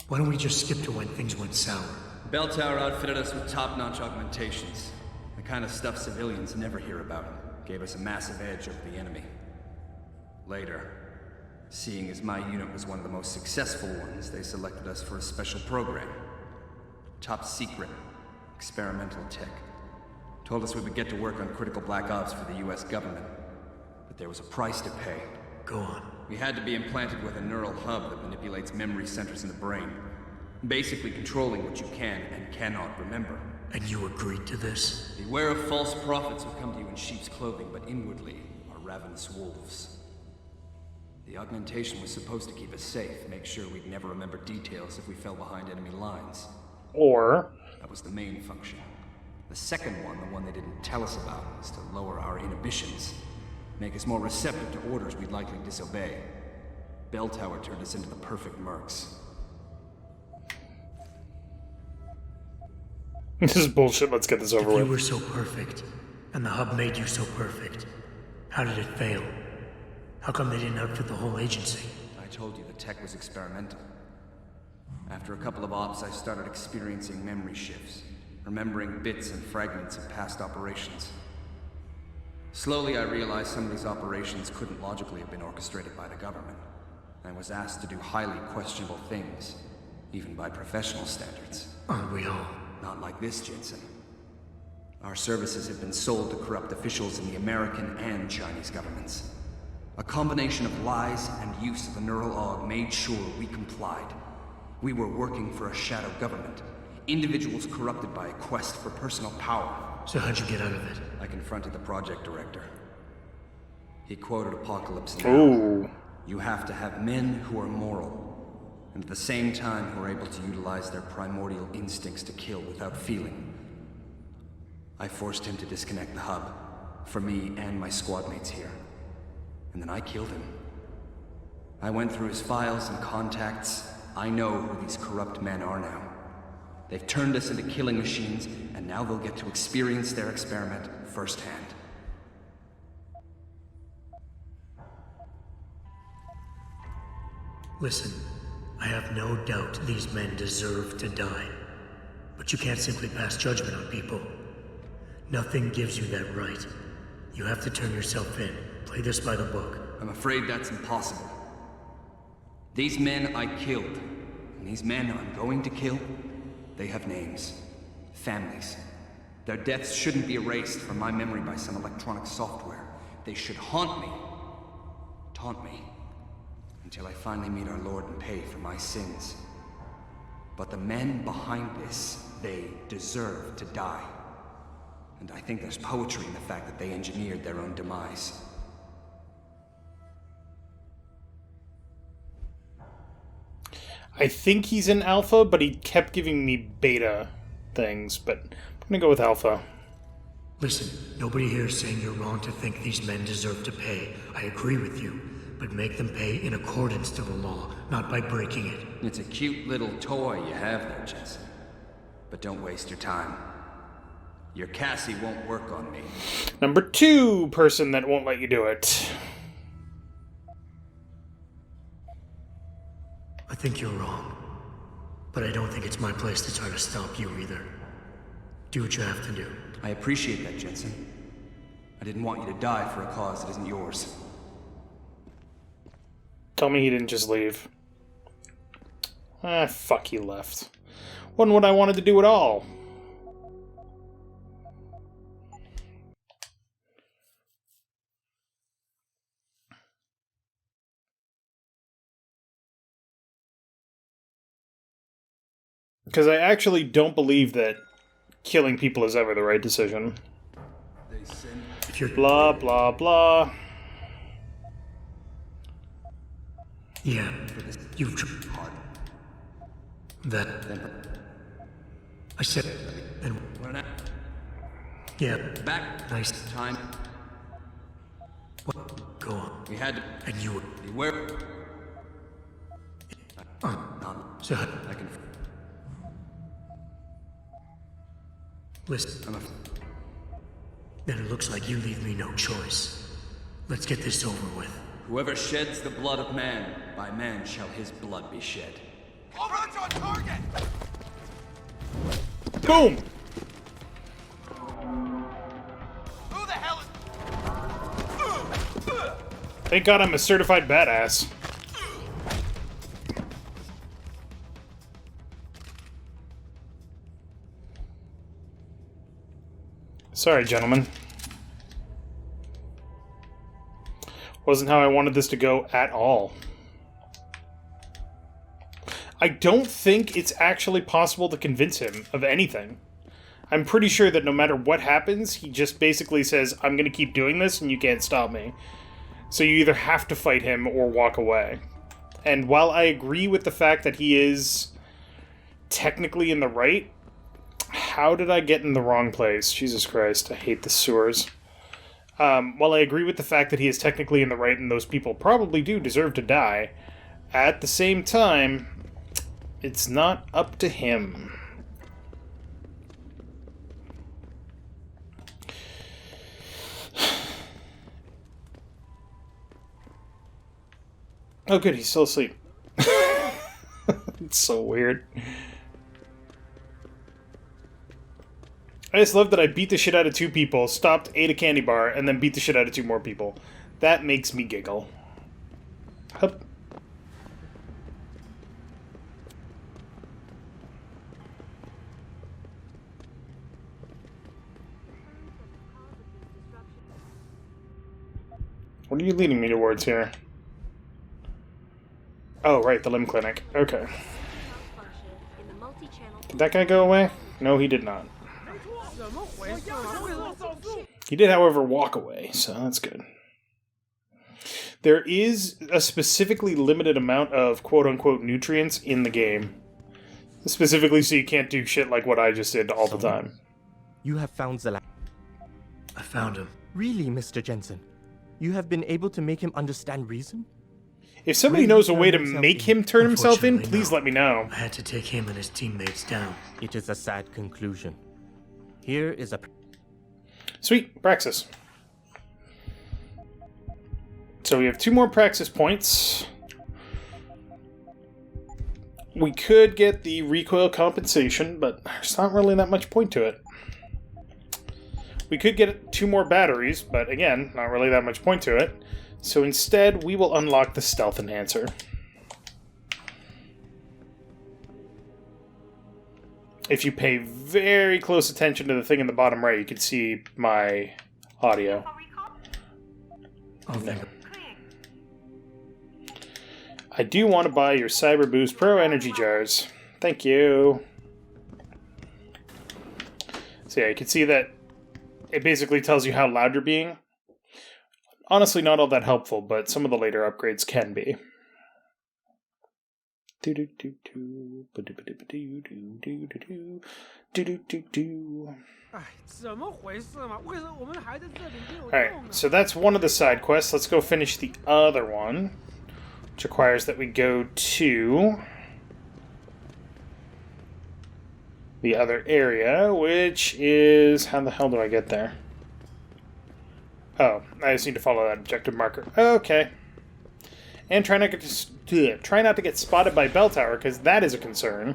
Why don't we just skip to when things went sour? Bell Tower outfitted us with top-notch augmentations. The kind of stuff civilians never hear about. Gave us a massive edge over the enemy. Later, seeing as my unit was one of the most successful ones, they selected us for a special program. Top secret, experimental tech. Told us we would get to work on critical black ops for the US government. But there was a price to pay. Go on. We had to be implanted with a neural hub that manipulates memory centers in the brain. Basically controlling what you can and cannot remember. And you agreed to this? Beware of false prophets who come to you in sheep's clothing, but inwardly are ravenous wolves. The augmentation was supposed to keep us safe, make sure we'd never remember details if we fell behind enemy lines. Or... that was the main function. The second one, the one they didn't tell us about, was to lower our inhibitions. Make us more receptive to orders we'd likely disobey. Bell Tower turned us into the perfect mercs. This is bullshit, let's get this over if with. You were so perfect, and the hub made you so perfect. How did it fail? How come they didn't outfit the whole agency? I told you the tech was experimental. After a couple of ops, I started experiencing memory shifts, remembering bits and fragments of past operations. Slowly, I realized some of these operations couldn't logically have been orchestrated by the government. I was asked to do highly questionable things, even by professional standards. Aren't we all? Not like this, Jensen. Our services have been sold to corrupt officials in the American and Chinese governments. A combination of lies and use of the neural aug made sure we complied. We were working for a shadow government. Individuals corrupted by a quest for personal power. So how'd you get out of it? I confronted the project director. He quoted Apocalypse Now. Ooh. You have to have men who are moral, and at the same time who are able to utilize their primordial instincts to kill without feeling. I forced him to disconnect the hub, for me and my squad mates here. And then I killed him. I went through his files and contacts. I know who these corrupt men are now. They've turned us into killing machines, and now they'll get to experience their experiment firsthand. Listen, I have no doubt these men deserve to die. But you can't simply pass judgment on people. Nothing gives you that right. You have to turn yourself in. Play this by the book. I'm afraid that's impossible. These men I killed, and these men I'm going to kill, they have names, families. Their deaths shouldn't be erased from my memory by some electronic software. They should haunt me, taunt me, until I finally meet our Lord and pay for my sins. But the men behind this, they deserve to die. And I think there's poetry in the fact that they engineered their own demise. I think he's in alpha, but he kept giving me beta things, but I'm gonna go with alpha. Listen, nobody here is saying you're wrong to think these men deserve to pay. I agree with you, but make them pay in accordance to the law, not by breaking it. It's a cute little toy you have there, Jensen. But don't waste your time. Your Cassie won't work on me. Number 2 person that won't let you do it. I think you're wrong. But I don't think it's my place to try to stop you either. Do what you have to do. I appreciate that, Jensen. I didn't want you to die for a cause that isn't yours. Tell me he didn't just leave. Ah, fuck, he left. Wasn't what I wanted to do at all. Because I actually don't believe that killing people is ever the right decision. Blah, blah, blah. Yeah, you've that. I said, and yeah, back. Nice Time. What? Go on. We had to. And you were. Beware. So I can. Listen. Then it looks like you leave me no choice. Let's get this over with. Whoever sheds the blood of man, by man shall his blood be shed. Overrun's on target! Boom! Who the hell is... Thank God I'm a certified badass. Sorry, gentlemen. Wasn't how I wanted this to go at all. I don't think it's actually possible to convince him of anything. I'm pretty sure that no matter what happens, he just basically says, I'm going to keep doing this and you can't stop me. So you either have to fight him or walk away. And while I agree with the fact that he is technically in the right, how did I get in the wrong place? Jesus Christ, I hate the sewers. While I agree with the fact that he is technically in the right and those people probably do deserve to die, at the same time, it's not up to him. Oh good, he's still asleep. It's so weird. I just love that I beat the shit out of 2 people, stopped, ate a candy bar, and then beat the shit out of 2 more people. That makes me giggle. Hup. What are you leading me towards here? Oh, right, the limb clinic. Okay. Did that guy go away? No, he did not. He did, however, walk away, so that's good. There is a specifically limited amount of quote-unquote nutrients in the game. Specifically so you can't do shit like what I just did all the time. You have found Zela. I found him. Really, Mr. Jensen? You have been able to make him understand reason? If somebody knows a way to make him turn himself in, please no. let me know. I had to take him and his teammates down. It is a sad conclusion. Here is a... Sweet, Praxis. So we have 2 more Praxis points. We could get the recoil compensation, but there's not really that much point to it. We could get 2 more batteries, but again, not really that much point to it. So instead, we will unlock the stealth enhancer. If you pay very close attention to the thing in the bottom right, you can see my audio. Oh, thank you. I do want to buy your Cyber Boost Pro Energy Jars. Thank you. So yeah, you can see that it basically tells you how loud you're being. Honestly, not all that helpful, but some of the later upgrades can be. Alright, so that's one of the side quests. Let's go finish the other one, which requires that we go to the other area, which is... How the hell do I get there? Oh, I just need to follow that objective marker. Okay. And try not to get spotted by Bell Tower, because that is a concern.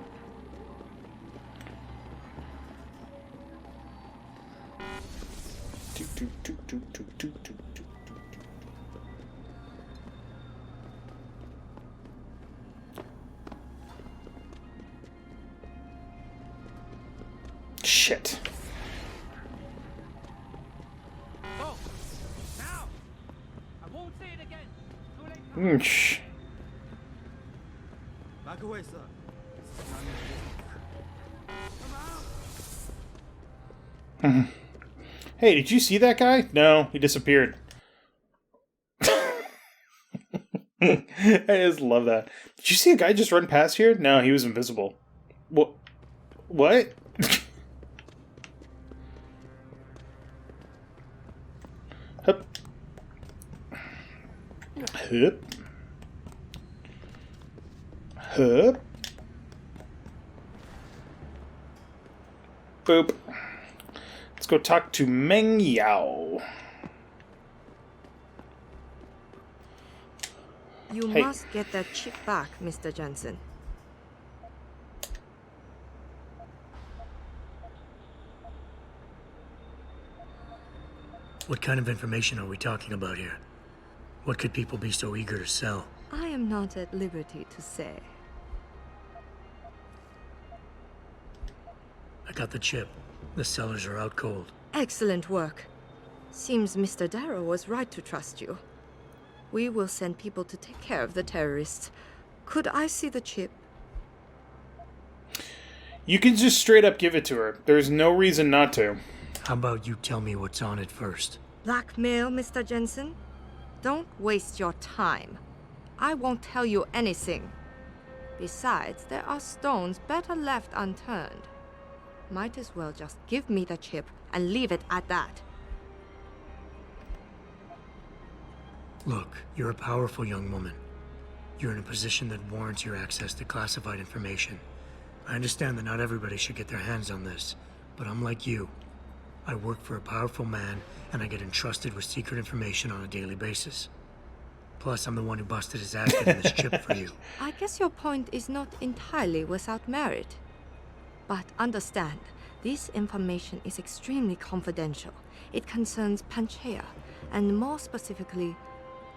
Shit. Oh, now! I won't say it again. Shh. Back away, sir. Hey, did you see that guy? No, he disappeared. I just love that. Did you see a guy just run past here? No, he was invisible. What? What? Hup. Hup. Hup. Boop. Let's go talk to Meng Yao. You must get that chip back, Mr. Jensen. What kind of information are we talking about here? What could people be so eager to sell? I am not at liberty to say. I got the chip. The sellers are out cold. Excellent work. Seems Mr. Darrow was right to trust you. We will send people to take care of the terrorists. Could I see the chip? You can just straight up give it to her. There's no reason not to. How about you tell me what's on it first? Blackmail, Mr. Jensen? Don't waste your time. I won't tell you anything. Besides, there are stones better left unturned. Might as well just give me the chip and leave it at that. Look, you're a powerful young woman. You're in a position that warrants your access to classified information. I understand that not everybody should get their hands on this, but I'm like you. I work for a powerful man, and I get entrusted with secret information on a daily basis. Plus, I'm the one who busted his ass getting this chip for you. I guess your point is not entirely without merit. But understand, this information is extremely confidential. It concerns Panchaea, and more specifically,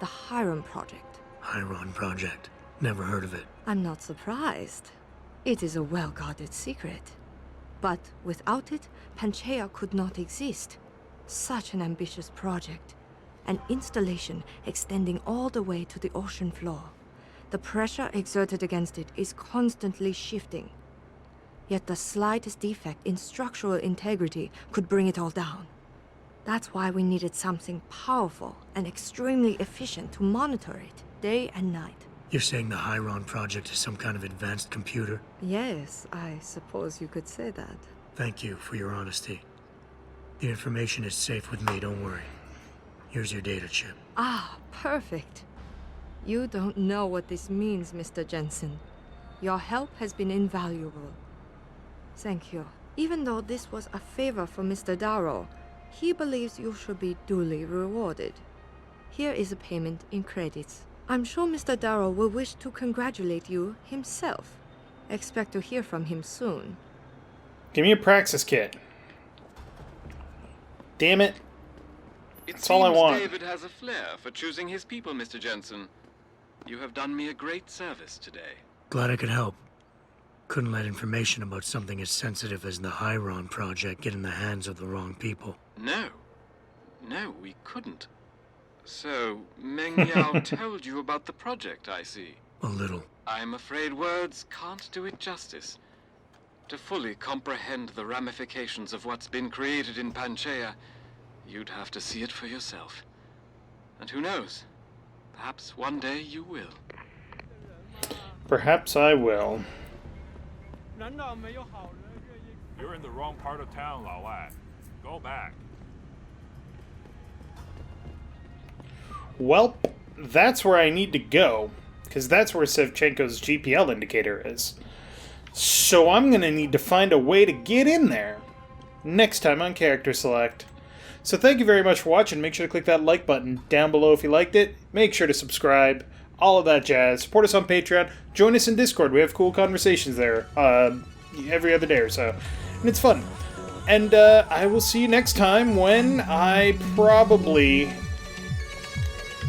the Hiron Project. Hiron Project. Never heard of it. I'm not surprised. It is a well-guarded secret. But without it, Panchaea could not exist. Such an ambitious project. An installation extending all the way to the ocean floor. The pressure exerted against it is constantly shifting. Yet the slightest defect in structural integrity could bring it all down. That's why we needed something powerful and extremely efficient to monitor it, day and night. You're saying the Hiron Project is some kind of advanced computer? Yes, I suppose you could say that. Thank you for your honesty. The information is safe with me, don't worry. Here's your data chip. Ah, perfect. You don't know what this means, Mr. Jensen. Your help has been invaluable. Thank you. Even though this was a favor for Mr. Darrow, he believes you should be duly rewarded. Here is a payment in credits. I'm sure Mr. Darrow will wish to congratulate you himself. Expect to hear from him soon. Give me a praxis kit. Damn it. That's all I want. David has a flair for choosing his people, Mr. Jensen. You have done me a great service today. Glad I could help. Couldn't let information about something as sensitive as the Hyron project get in the hands of the wrong people. No. No, we couldn't. So, Meng Yao told you about the project, I see. A little. I'm afraid words can't do it justice. To fully comprehend the ramifications of what's been created in Panchaea, you'd have to see it for yourself. And who knows? Perhaps one day you will. Perhaps I will. You're in the wrong part of town, Lao Wai. Go back. Well, that's where I need to go, because that's where Sevchenko's GPL indicator is. So I'm going to need to find a way to get in there next time on Character Select. So thank you very much for watching. Make sure to click that like button down below if you liked it. Make sure to subscribe. All of that jazz. Support us on Patreon. Join us in Discord. We have cool conversations there every other day or so. And it's fun. And I will see you next time when I probably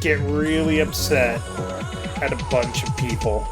get really upset at a bunch of people.